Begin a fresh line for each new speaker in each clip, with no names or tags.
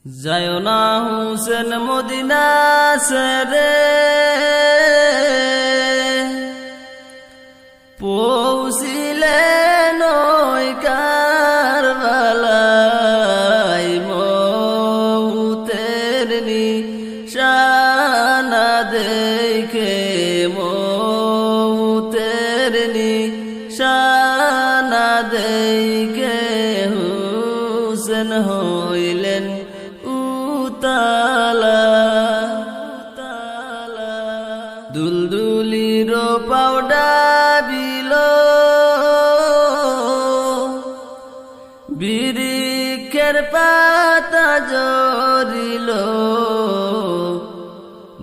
যায়ো না হুসেন মদিনা ছেড়ে, পৌঁছিলেন ওই কারবালায়, মউতের নিশানা দেখে, মউতের নিশানা দেখে হুসেন হইলেন উতালা। দুলদুলির পাউডা বিল, বৃক্ষের পাতা জরিল,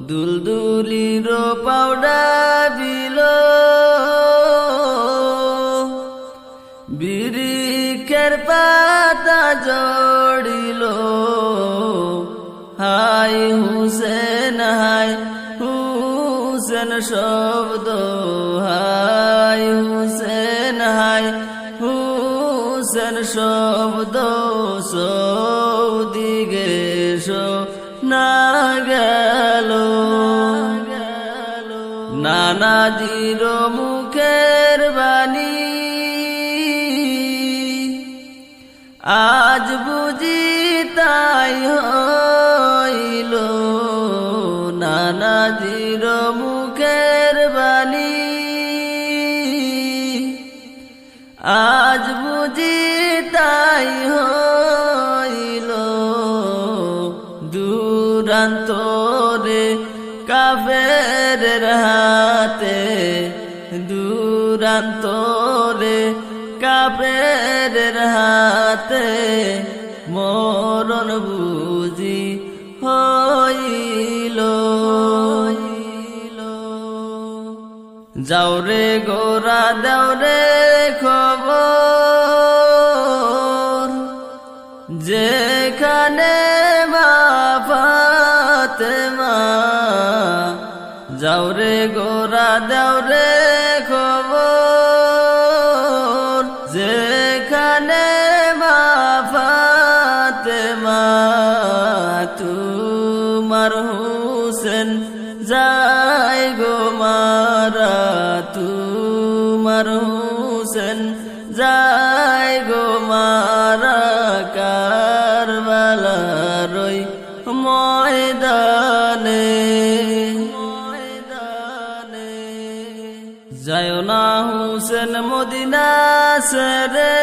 দুলদুলির পাউডা বিল, বৃক্ষের পাতা জড়িল। হাই হুসেন হাই হুসেন শব্দ, হাই হুসেন হাই হুসেন শব্দ, সৌদিগে শোনা গেল। নানাজির মুখের বাণী আজ বুঝি তাই হইল, নানাজির মুখের বাণী আজ বুঝি তাই হইল। দূরান্তরে কাফেরের হাতে, দূরান্তরে কাফেরের হাতে, মরণ বুঝি হইল। যাও রে গোরা দাও রে খবর, যেখানে মা ফাতেমা। যাও রে গোরা দাও রে খবর, যেখানে মা ফাতেমা। তোমার হুসেন যায় গো মারা, তোমার হুসেন যায় গো মারা, কারবালার ওই ময়দানে। যায়ো না হুসেন মদিনা ছেড়ে,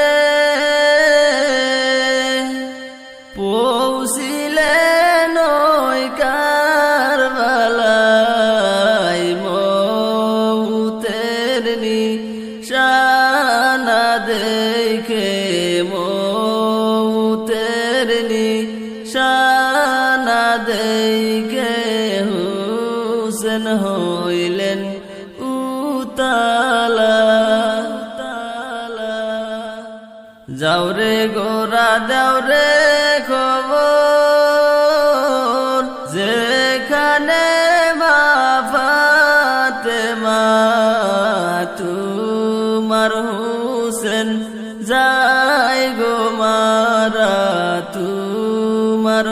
পৌঁছিলেন ওই কারবালায়, মউতের নিশানা দেখে, মউতের নিশানা দেখে হুসেন হইলেন উতালা। যাও রে গোরা দাও রে খবর, যেখানে মা ফাতেমা। তোমার হুসেন যায় গো মারা, তোমার